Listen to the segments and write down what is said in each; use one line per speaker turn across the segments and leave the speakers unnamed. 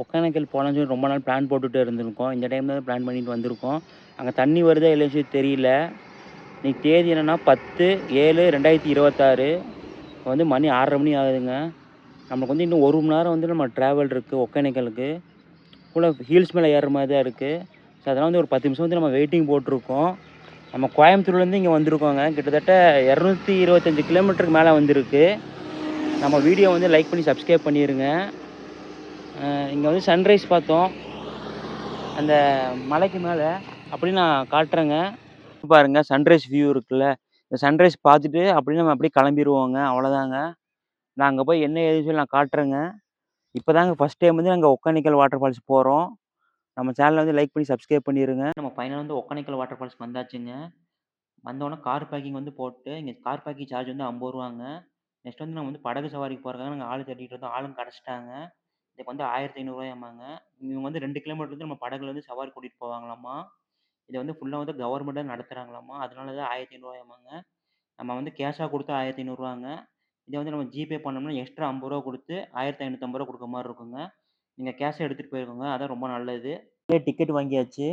ஒகேனக்கல் போகலான்னு சொல்லி ரொம்ப நாள் பிளான் போட்டுட்டு இருந்திருக்கோம். இந்த டைம் தான் பிளான் பண்ணிட்டு வந்திருக்கோம். அங்கே தண்ணி வருதா இல்லைன்னு சொல்லி தெரியல. இன்னைக்கு தேதி என்னென்னா 10/7/2026. இப்போ வந்து மணி 6:30 மணி ஆகுதுங்க. நமக்கு வந்து இன்னும் 1 மணி நேரம் வந்து நம்ம ட்ராவல் இருக்குது ஒகேனக்கலுக்கு. ஃபுல்லாக ஹீல்ஸ் மேலே ஏறுற மாதிரி தான் இருக்குது. ஸோ அதனால் வந்து ஒரு 10 நிமிஷம் வந்து நம்ம வெயிட்டிங் போட்டிருக்கோம். நம்ம கோயம்புத்தூர்லேருந்து இங்கே வந்திருக்கோங்க. கிட்டத்தட்ட 225 கிலோமீட்டருக்கு மேலே வந்திருக்கு. நம்ம வீடியோ வந்து லைக் பண்ணி சப்ஸ்கிரைப் பண்ணிடுங்க. இங்கே வந்து சன்ரைஸ் பார்த்தோம் அந்த மலைக்கு மேலே. அப்படி நான் காட்டுறேங்க. பாருங்கள் சன்ரைஸ் வியூ இருக்குல்ல. இந்த சன்ரைஸ் பார்த்துட்டு அப்படியே நம்ம அப்படியே கிளம்பிடுவோங்க. அவ்வளோதாங்க. நான் அங்கே போய் என்ன ஏதுன்னு சொல்லி நான் காட்டுறேங்க. இப்போ தாங்க ஃபஸ்ட் டைம் வந்து நாங்கள் ஒகேனக்கல் வாட்டர் ஃபால்ஸ் போகிறோம். நம்ம சேனலை வந்து லைக் பண்ணி சப்ஸ்கிரைப் பண்ணிடுங்க. நம்ம ஃபைனலாக வந்து ஒகேனக்கல் வாட்டர் ஃபால்ஸ் வந்தாச்சுங்க. வந்தோடனே கார் பார்க்கிங் வந்து போட்டு இங்கே கார் பார்க்கிங் சார்ஜ் வந்து 50 ரூபாங்க. நெக்ஸ்ட் வந்து நம்ம வந்து படகு சவாரிக்கு போகிறதுக்காக நாங்கள் ஆள் தேடிட்டு இருந்தோம். ஆளும் கிடச்சிட்டாங்க. இதுக்கு வந்து 1500 ரூபாயாமாங்க. இவங்க வந்து 2 கிலோமீட்டர் வந்து நம்ம படகுல வந்து சவாரி கூட்டிகிட்டு போவாங்களாமா. இதை வந்து ஃபுல்லாக வந்து கவர்மெண்ட்டாக நடத்துகிறாங்களாமா. அதனால தான் 1500 ரூபாயாமாங்க. நம்ம வந்து கேஷாக கொடுத்தா 1500 ரூபாங்க. இதை வந்து நம்ம ஜிபே பண்ணோம்னா எக்ஸ்ட்ரா 50 ரூபா கொடுத்து 1550 ரூபா கொடுக்குற மாதிரி இருக்குங்க. நீங்கள் கேஷை எடுத்துகிட்டு போயிருக்கோங்க. அதான் ரொம்ப நல்லது. டிக்கெட் வாங்கியாச்சு.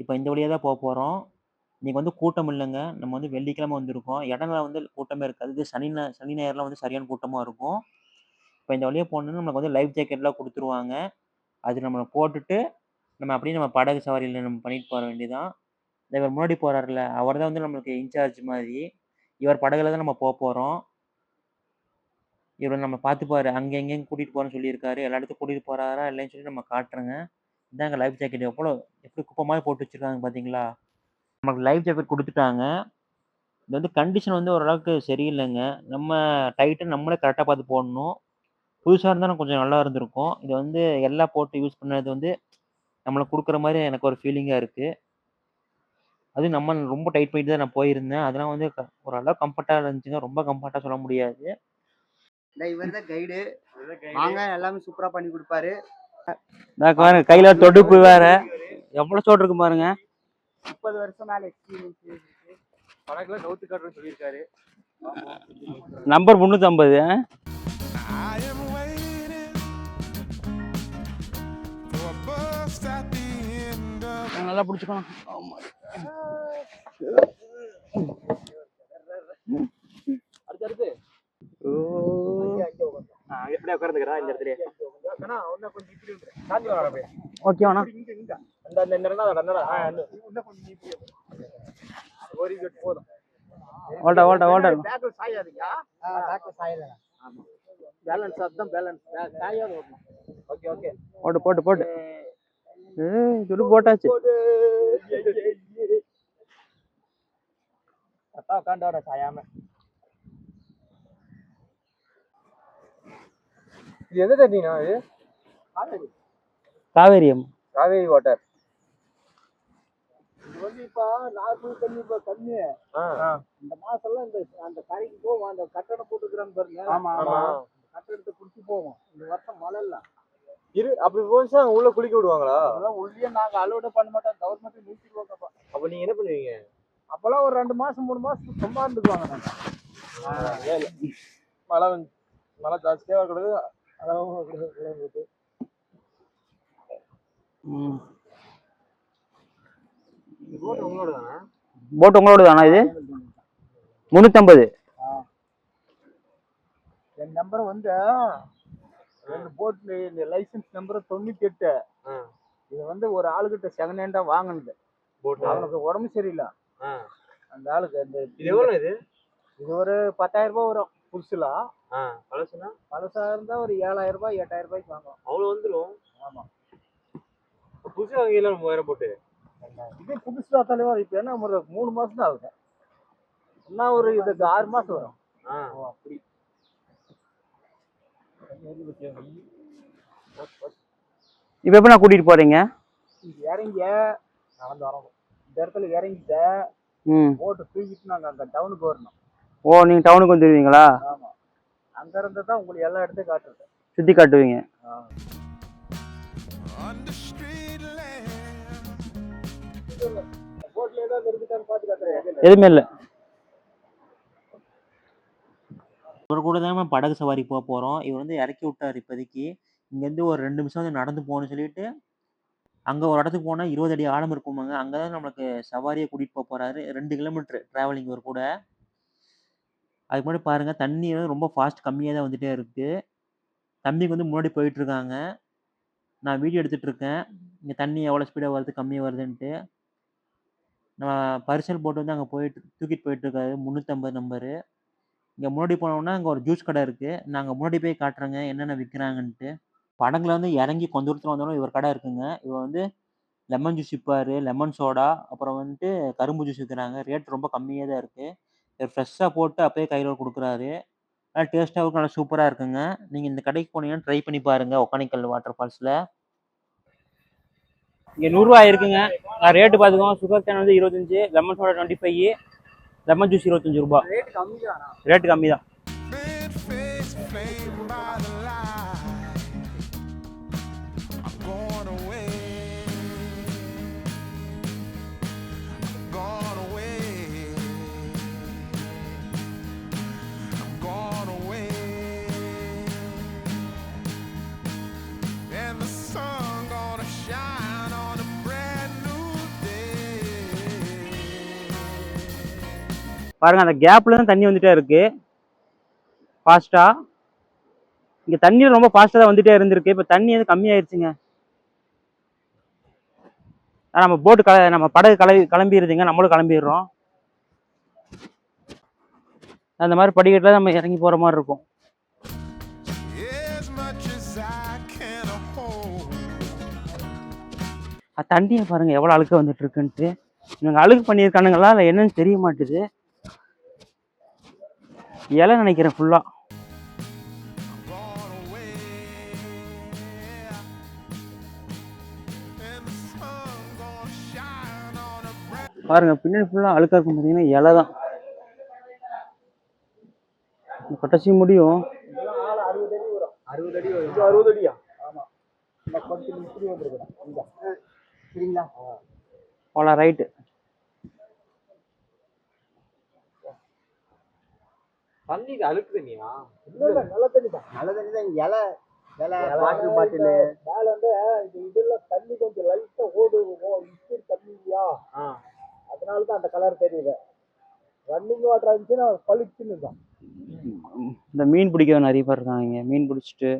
இப்போ இந்த வழியாக தான் போக போகிறோம். இன்றைக்கி வந்து கூட்டம் இல்லைங்க. நம்ம வந்து வெள்ளிக்கிழமை வந்திருக்கோம். இடம்லாம் வந்து கூட்டமே இருக்காது. இது சனி ஞாயிறுலாம் வந்து சரியான கூட்டமாக இருக்கும். இப்போ இந்த வழியாக போனோம்னா நமக்கு வந்து லைஃப் ஜாக்கெட்லாம் கொடுத்துருவாங்க. அது நம்ம போட்டுட்டு நம்ம அப்படியே நம்ம படகு சவாரியில் நம்ம பண்ணிட்டு போக வேண்டியதான். இவர் முன்னாடி போகிறாருல அவர் தான் வந்து நம்மளுக்கு இன்சார்ஜ் மாதிரி. இவர் படகுல தான் நம்ம போகிறோம். இவர் நம்ம பார்த்துப்பாரு. அங்கே எங்கேயும் கூட்டிகிட்டு போகிறேன்னு சொல்லியிருக்காரு. எல்லா இடத்துக்கும் கூட்டிகிட்டு போகிறாரா இல்லைன்னு சொல்லி நம்ம காட்டுறேங்க. இதாங்க லைஃப் ஜாக்கெட் எப்படி குப்பை மாதிரி போட்டு வச்சுருக்காங்க பார்த்தீங்களா. நமக்கு லைஃப் ஜாக்கெட் கொடுத்துட்டாங்க. இது வந்து கண்டிஷன் வந்து ஓரளவுக்கு சரியில்லைங்க. நம்ம டைட்டன் நம்மளே கரெக்டாக பார்த்து போடணும். புதுசாக இருந்தால் கொஞ்சம் நல்லா இருந்திருக்கும். இது வந்து எல்லாம் போட்டு யூஸ் பண்ணது வந்து நம்மளுக்கு கொடுக்குற மாதிரி எனக்கு ஒரு ஃபீலிங்காக இருக்குது. அதுவும் நம்ம ரொம்ப டைட் பண்ணிட்டு தான் நான் போயிருந்தேன். அதெல்லாம் வந்து ஓரளவு கம்ஃபர்ட்டாக இருந்துச்சுங்க. ரொம்ப கம்ஃபர்ட்டாக சொல்ல முடியாது.
இவர் தான் கைடு. வாங்க எல்லாமே சூப்பராக பண்ணி கொடுப்பாரு.
பாருங்க கையில தொடுப்பு வேற எவ்வளோ சோடு இருக்கு பாருங்க.
30 வருஷம் மேல எக்ஸ்பீரியன்ஸ். படகுல கவுத்து காட்டுறேன்னு சொல்லியிருக்காரு.
நம்பர் 350. நல்லா பிடிச்சிக்கணும்.
அடுத்து எப்படியா உட்கார்ந்துக்கிறா இந்த இடத்துல.
ஓகே வேணா
போதும். பேலன்ஸ் அதான் பேலன்ஸ் சாயாது ஓடணும். ஓகே ஓகே
போட்டு துடு போட்டாச்சு.
கரெக்டாக உட்காந்து சாயாம. இது எந்த தண்ணினா? இது
காவேரி
காவேரி வாட்டர். இது வந்து இப்ப நார்மல் தண்ணி இப்ப கம்மி. இந்த மாசம் இந்த அந்த கரைக்கு போவோம். அந்த கட்டணம் போட்டுக்கிறான்னு பாருங்க. கட்டணத்தை குடிச்சு போவோம். இந்த வருஷம் மழை இல்ல அப்படி போச்சா உள்ள குளிக்க விடுவாங்களா? அதெல்லாம் உள்ளே நாங்க அலோட பண்ண மாட்டோம். கவர்மெண்ட் நிறுத்திடுவாங்கப்பா. அப்ப நீங்க என்ன பண்ணுவீங்க? அப்பெல்லாம் ஒரு 2 மாசம் 3 மாசம் சும்மா இருந்துக்குவாங்க. மழை ஜாஸ்தியா இருக்கிறது அளவு.
போட் உங்களோட தானா? இது 350.
என் நம்பர் வந்து போட்ல இந்த லைசன்ஸ் நம்பர் 98. இது வந்து ஒரு ஆளுகிட்ட செகண்ட் ஹேண்டா வாங்கினது. அவனுக்கு உடம்பு சரியில்லை. அந்த ஆளுக்கு இது ஒரு 10,000 ரூபாய் வரும் புதுசுல. பழசா இருந்தா ஒரு 7,000 ரூபாய் 8,000 ரூபாய்க்கு வாங்குவோம். அவ்வளவு வந்துடும். ஆமா புதுசு வாங்கல 3000 போட்டு. இது புதுசா தலைவர். இப்ப என்ன 3 மாசம் தான் ஆகுது. என்ன ஒரு இதுக்கு 6 மாசம் வரும். அப்படி
இப்ப எப்ப நான் கூட்டிட்டு போறீங்க?
இறங்க நடந்து வரணும். இந்த இடத்துல இறங்கிட்ட போட்டு தூக்கிட்டு நாங்க அங்க டவுனுக்கு வரணும்.
ஓ நீங்க டவுனுக்கு வந்துருவீங்களா?
ஆமா அங்க இருந்து தான் உங்களுக்கு எல்லா இடத்தையும் காட்டுறது.
சுத்தி காட்டுவீங்க.
போட்ல ஏதாவது இருக்குதான்னு பாத்து காட்டுறேன்.
எதுவுமே இல்லை. இவர் கூட தான் படகு சவாரி போக போகிறோம். இவர் வந்து இறக்கி விட்டார் இப்போதைக்கு. இங்கேருந்து ஒரு 2 நிமிஷம் வந்து நடந்து போகணும்னு சொல்லிட்டு, அங்க ஒரு இடத்துக்கு போனா 20 அடி ஆழம் இருக்குமாங்க. அங்க தான் நம்மளுக்கு சவாரியா கூட்டிட்டு போறாரு. 2 கிலோமீட்டர் டிராவலிங் இவரு கூட. அதுக்கு முன்னாடி பாருங்க தண்ணி வந்து ரொம்ப ஃபாஸ்ட் கம்மியா தான் வந்துட்டே இருக்கு. தம்பிக்கு வந்து முன்னாடி போயிட்டுருக்காங்க. நான் வீடியோ எடுத்துட்டு இருக்கேன். இங்க தண்ணி எவ்வளோ ஸ்பீடா வருது, கம்மியா வருதுன்ட்டு. நம்ம பரிசல் போட்டு வந்து அங்க போயிட்டு தூக்கிட்டு போயிட்டுருக்காரு. 350 நம்பரு. இங்க முன்னாடி போனோம்னா, அங்க ஒரு ஜூஸ் கடை இருக்கு. நான் அங்க முன்னாடி போய் காட்டுறேங்க, என்னென்ன விக்கிறாங்கன்ட்டு. படகுல வந்து இறங்கி கொஞ்ச தூரத்துல வந்தோனே இவர் கடை இருக்குங்க. இவர் வந்து லெமன் ஜூஸ் விப்பாரு, லெமன் சோடா, அப்புறம் வந்துட்டு கரும்பு ஜூஸ் விக்கிறாங்க. ரேட் ரொம்ப கம்மியா தான் இருக்கு. இவர் ஃப்ரெஷ்ஷா போட்டு அப்படியே கையில குடுக்குறாரு. நல்லா டேஸ்ட்டாவும் நல்லா சூப்பரா இருக்குங்க. நீங்க இந்த கடைக்கு போனீங்கன்னா ட்ரை பண்ணி பாருங்க, ஒகேனக்கல் வாட்டர் ஃபால்ஸ்ல. இங்க ரூ. 100 இருக்குங்க. ரேட்டு பாத்துக்கோங்க. சுகர் கேன் வந்து 25, லெமன் சோடா 25, லெமன் ஜூஸ் ரூ. 25.
ரேட் கம்மி தான்.
ரேட் கம்மி தான். பாருங்க அந்த கேப்ல தான் தண்ணி வந்துட்டே இருக்கு ஃபாஸ்டா. இங்க தண்ணி ரொம்ப ஃபாஸ்டா தான் வந்துட்டே இருந்திருக்கு. இப்ப தண்ணி வந்து கம்மியாயிருச்சுங்க. நம்ம போட்டு நம்ம படகு கிளம்பிடுதுங்க. நம்மளும் கிளம்பிடுறோம். அந்த மாதிரி படிக்கட்டில் நம்ம இறங்கி போற மாதிரி இருக்கும். தண்ணியை பாருங்க எவ்வளவு அழுக்க வந்துட்டு இருக்குன்ட்டு. இவங்க அழுக்கு பண்ணியிருக்கானுங்களா இல்லை என்னன்னு தெரிய மாட்டுது. இலை நினைக்கிறேன் ஃபுல்லா. பாருங்க பின்னாடி ஃபுல்லா அழுக்கா இருக்கும். பார்த்தீங்கன்னா இலை தான். கடைசி முடியும்
60 அடி வரும். 60 அடி வரும். 60 அடியா? ஆமா. இந்த 10 நிமிஷம் வந்துருக்குறேன். சரிங்களா?
போலாம் ரைட்டு.
தண்ணி அழுக்கு தண்ணியா? இல்ல நல்ல தண்ணி தான். நல்ல தண்ணி தான். இலை வாட்டர் பாட்டில் மேல வந்து இதெல்லாம் தண்ணி கொஞ்சம் லைட்டா தண்ணி இல்லையா, அதனால தான் அந்த கலர் தெரியுது. ரன்னிங் வாட்டர் இருந்துச்சுன்னா பளிச்சுன்னு தான்.
இந்த மீன் பிடிக்க நிறைய பேர் இருக்காங்க. இங்க மீன் பிடிச்சிட்டு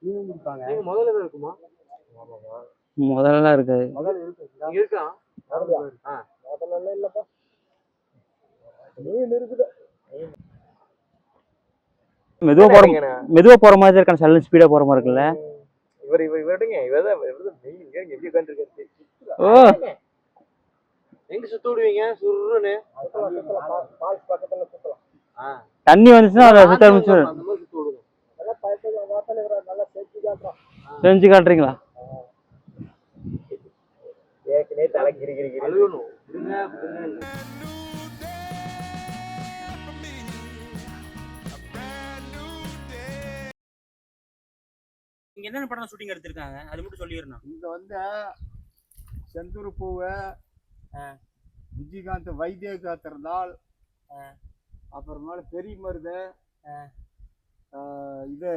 மீன் பிடிப்பாங்க. முதல்ல இருக்குமா?
முதல்ல இருக்காது.
முதல்ல இருக்கா? முதல்ல இல்லப்பா. மீன் இருக்குது.
மெதுவா போற மாதிரி இருக்கான, சல்ல ஸ்பீடா போற மாதிரி இருக்குல்ல.
இவருங்க எப்படி உட்காந்துருக்காரு. ஓ எங்க சுத்த விடுவீங்க? சுருன்னு பக்கத்துல சுத்தலாம்.
தண்ணி வந்துச்சுன்னா அதை சுத்த ஆரம்பிச்சு செஞ்சு காட்டுறீங்களா?
ஏற்கனவே தலை கிரி கிரி கிரி அழுகணும்.
இங்க என்னென்ன படம் ஷூட்டிங் எடுத்திருக்காங்க அது மட்டும் சொல்லிடணும்.
இங்க வந்து செந்தூர் பூவை, விஜயகாந்த் வைத்திய காத்திருந்தால், அப்புறமேல பெரிய மருது, இது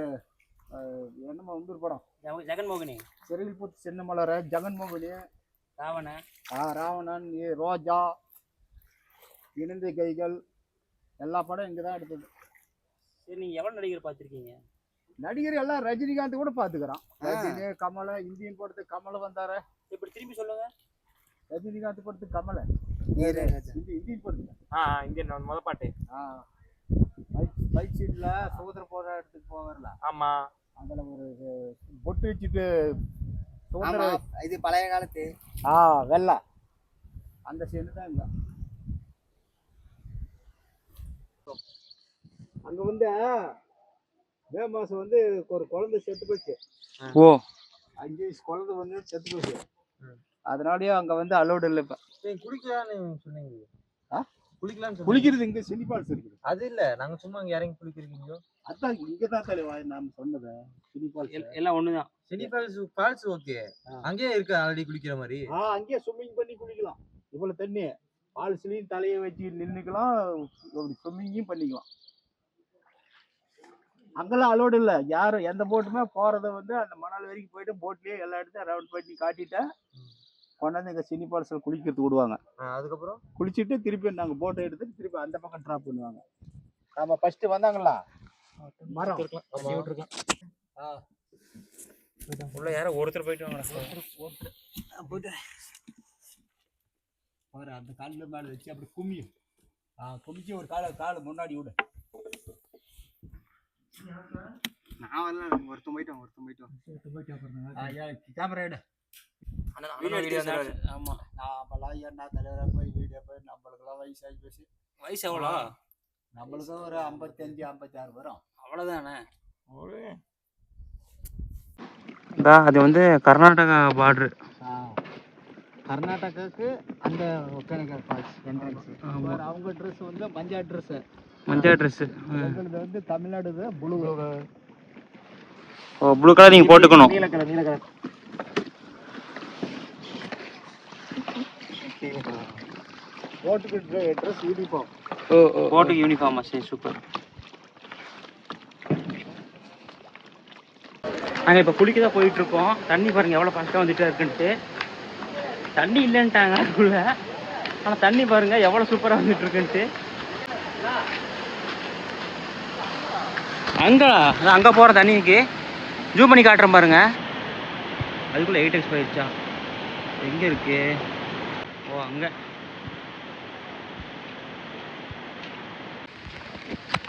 என்னமா வந்து ஒரு படம்
ஜெகன்மோகினி,
செரில்புத்து சின்னமலர், ஜெகன்மோகினி, ராவணன், ரோஜா, இணைந்த கைகள், எல்லா படம் இங்கதான் எடுத்தது.
சரி, நீங்க எவ்வளவு நடிகர் பார்த்திருக்கீங்க?
நடிகர் எல்லாம் ரஜினிகாந்த் கூட பாத்துக்கிறான். ரஜினி, கமல, இந்தியன் படத்துக்கு கமல வந்தாரு.
இப்படி திரும்பி சொல்லுங்க.
ரஜினிகாந்த் படத்துக்கு கமல, இந்தியன் படத்துக்கு
இந்தியன் முதல் பாட்டு.
பைக் சீட்ல சுதந்திர போராட்டத்துக்கு போவார்ல.
ஆமா,
அதுல ஒரு பொட்டு வச்சுட்டு சுதந்திர,
இது பழைய காலத்து
வெள்ளை அந்த சீனு தான் இங்க. அங்க வந்து மே மாசம் வந்து ஒரு குழந்தை செத்து போச்சு.
ஓ,
5 வயசு குழந்தை வந்து செத்து போச்சு. அதனாலயே அங்க வந்து அலோடு இல்லை. இப்ப
குளிக்கலாம்னு சொன்னீங்க.
குளிக்கிறது இங்க சினி ஃபால்ஸ் இருக்குது.
அது இல்ல, நாங்க சும்மா அங்க இறங்கி குளிக்கிறீங்க.
அதான் இங்கதான் தலைவா நாம சொன்னது. சினி ஃபால்ஸ்
எல்லாம் ஒண்ணுதான்.
சினி ஃபால்ஸ் ஓகே, அங்கேயே இருக்கு ஆல்ரெடி குளிக்கிற மாதிரி.
அங்கேயே ஸ்விம்மிங் பண்ணி குளிக்கலாம். இவ்வளவு தண்ணி ஃபால்ஸ்லயும் தலையை வச்சு நின்னுக்கலாம், ஸ்விம்மிங்கும் பண்ணிக்கலாம். அங்கெல்லாம் அலோடு இல்லை, யாரும் எந்த போட்டுமே போகிறத வந்து அந்த மணல் வரைக்கும் போயிட்டு போட்லேயே எல்லா இடத்தையும் ரவுண்ட் பண்ணி காட்டிட்டு கொண்டாந்து எங்கள் சினி பால்ஸில் குளிக்கிறதுக்கு விடுவாங்க.
அதுக்கப்புறம்
குளிச்சுட்டு திருப்பி நாங்கள் போட்டோ எடுத்து திருப்பி அந்த பக்கம் ட்ராப் பண்ணுவாங்க. நம்ம ஃபஸ்ட்டு வந்தாங்களா மரம்
உள்ள யாரோ ஒருத்தர் போயிட்டு வாங்க.
போயிட்டு பாரு அந்த காலில் மேலே வச்சு அப்படி குமியும். குமிச்சு ஒரு காலை முன்னாடி விடு. நான் வரல, ஒருத்தன் போயிட்டோம் கேமரா எடு.
ஆமா
நாமெல்லாம் என்ன தலைவராக போய் வீடியோ போய் நம்மளுக்கெல்லாம் வயசாகி போச்சு.
வயசு எவ்வளோ?
நம்மளுக்கும் ஒரு 55 56 வரும்,
அவ்வளோதானே. அது வந்து கர்நாடகா பார்டரு.
கர்நாடகாவுக்கு அந்த ஒகேனக்கல் ஃபால்ஸ் என்ட்ரன்ஸ். அவங்க ட்ரெஸ் வந்து மஞ்சள் ட்ரெஸ்ஸு. எங்களுக்கு வந்து தமிழ்நாடு ப்ளூ
கலர் நீங்கள் போட்டுக்கணும்.
நீல கலர் போட்டுக்கு ட்ரெஸ் யூனிஃபார்ம்.
போட்டுக்கு யூனிஃபார்மா? சரி, சூப்பர். நாங்கள் இப்போ குளிக்க தான் போயிட்டுருக்கோம். தண்ணி பாருங்கள் எவ்வளோ ஃபாஸ்ட்டாக வந்துட்டு இருக்குன்ட்டு. தண்ணி இல்லைன்ட்டாங்க அதுக்குள்ள, ஆனால் தண்ணி பாருங்கள் எவ்வளோ சூப்பராக வந்துட்டு இருக்குன்ட்டு. அங்கே போகிற தண்ணிக்கு ஜூம் பண்ணி காட்டுறேன் பாருங்க. அதுக்குள்ளே 8x போயிடுச்சா? எங்கே இருக்கு? ஓ, அங்கே.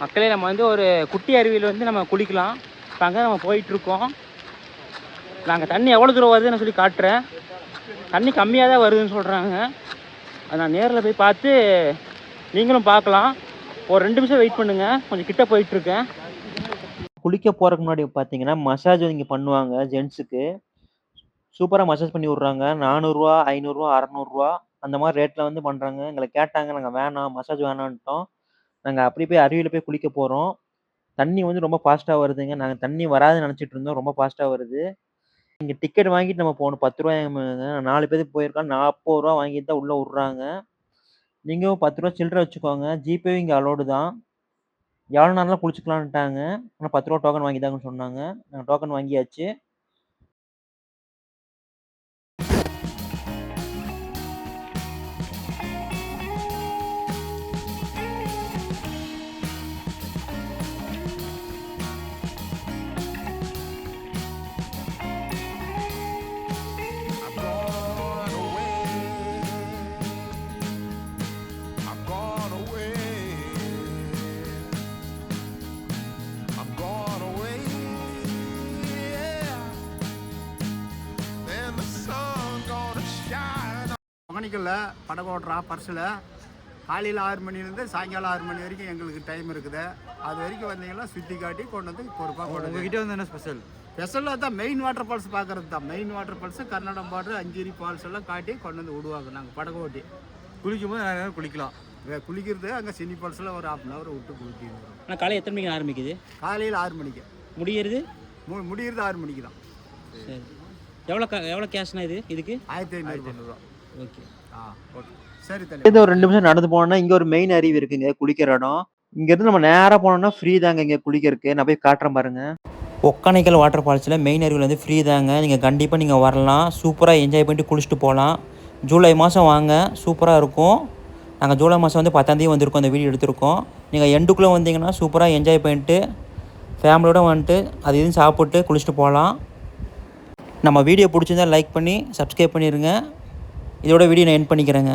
மக்களே, நம்ம வந்து ஒரு குட்டி அருவியில் வந்து நம்ம குளிக்கலாம். இப்போ அங்கே நம்ம போயிட்டுருக்கோம். நாங்கள் தண்ணி எவ்வளோ தூரம் வருதுன்னு சொல்லி காட்டுறேன். தண்ணி கம்மியாக தான் வருதுன்னு சொல்கிறாங்க. அது நான் நேரில் போய் பார்த்து நீங்களும் பார்க்கலாம். ஒரு 2 நிமிஷம் வெயிட் பண்ணுங்கள், கொஞ்சம் கிட்ட போயிட்டுருக்கேன். குளிக்க போகிறதுக்கு முன்னாடி பார்த்தீங்கன்னா மசாஜ் இங்கே பண்ணுவாங்க. ஜென்ஸுக்கு சூப்பராக மசாஜ் பண்ணி விட்றாங்க. 400 500 600 அந்த மாதிரி ரேட்டில் வந்து பண்ணுறாங்க. எங்களை கேட்டாங்க, நாங்கள் வேணாம், மசாஜ் வேணான்ட்டோம். நாங்கள் அப்படி போய் அருவியில் போய் குளிக்க போகிறோம். தண்ணி வந்து ரொம்ப ஃபாஸ்ட்டாக வருதுங்க. நாங்கள் தண்ணி வராதுன்னு நினச்சிட்டு இருந்தோம், ரொம்ப ஃபாஸ்ட்டாக வருது. இங்கே டிக்கெட் வாங்கிட்டு நம்ம போகணும். 10 ரூபாய்ங்க. 4 பேருக்கு போயிருக்கோம். 40 ரூபா வாங்கிட்டு தான் உள்ளே விட்றாங்க. நீங்களும் 10 ரூபா சில்லறை வச்சுக்கோங்க. ஜிபே இங்கே அலோடு தான். எவ்வளோ நேரம்லாம் குளிச்சுக்கலான்ட்டாங்க. ஆனால் 10 ரூபா டோக்கன் வாங்கிதாங்கன்னு சொன்னாங்க. நாங்கள் டோக்கன் வாங்கியாச்சு.
ஒகேனக்கல்லில் படகு ஓட்டுறான் பர்ஸில். காலையில் 6 மணிலேருந்து சாயங்காலம் 6 மணி வரைக்கும் எங்களுக்கு டைம் இருக்குது. அது வரைக்கும் வந்தீங்கன்னா சுற்றி காட்டி கொண்டு வந்து பொறுப்பாக கொண்டு
உங்ககிட்ட வந்து என்ன
ஸ்பெஷலாக தான் மெயின் வாட்டர் ஃபால்ஸ் பார்க்குறது தான். Main waterfalls Karnataka border Anjeri falls எல்லாம் காட்டி கொண்டு வந்து விடுவாங்க. நாங்கள் படகு ஓட்டி
குளிக்கும் போது நிறைய நேரம் குளிக்கலாம்.
குளிக்கிறது அங்கே சினி ஃபால்ஸில் ஒரு 1/2 hour விட்டு குளிக்கிறது.
ஆனால் காலையில் எத்தனை மணிக்கு ஆரம்பிக்குது?
காலையில் 6 மணிக்கு
முடிகிறது.
முடிகிறது 6 மணிக்கு தான்.
சரி, எவ்வளோ கேஷ்னா இதுக்கு?
1500
ஓகே.
ஓகே, சரி.
இது ஒரு 2 நிமிஷம் நடந்து போனோம்னா இங்கே ஒரு மெயின் அருவி இருக்குங்க, குளிக்கிற இடம். இங்கேருந்து நம்ம நேராக போனோம்னா ஃப்ரீ தாங்க இங்கே குளிக்கிறதுக்கு. நான் போய் காட்டுறேன் பாருங்க. ஒகேனக்கல் வாட்டர் ஃபால்ஸில் மெயின் அருவியில் வந்து ஃப்ரீ தாங்க. நீங்கள் கண்டிப்பாக நீங்கள் வரலாம், சூப்பராக என்ஜாய் பண்ணிட்டு குளிச்சுட்டு போகலாம். ஜூலை மாதம் வாங்க, சூப்பராக இருக்கும். நாங்கள் ஜூலை மாதம் வந்து 10ஆம் தேதி வந்திருக்கோம், அந்த வீடியோ எடுத்திருக்கோம். நீங்கள் எண்டுக்குள்ளே வந்தீங்கன்னா சூப்பராக என்ஜாய் பண்ணிட்டு ஃபேமிலியோடு வந்துட்டு அது இதுன்னு சாப்பிட்டு குளிச்சுட்டு போகலாம். நம்ம வீடியோ பிடிச்சிருந்தா லைக் பண்ணி சப்ஸ்கிரைப் பண்ணிடுங்க. இதோட வீடியோ நான் எண்ட் பண்ணிக்கிறேங்க.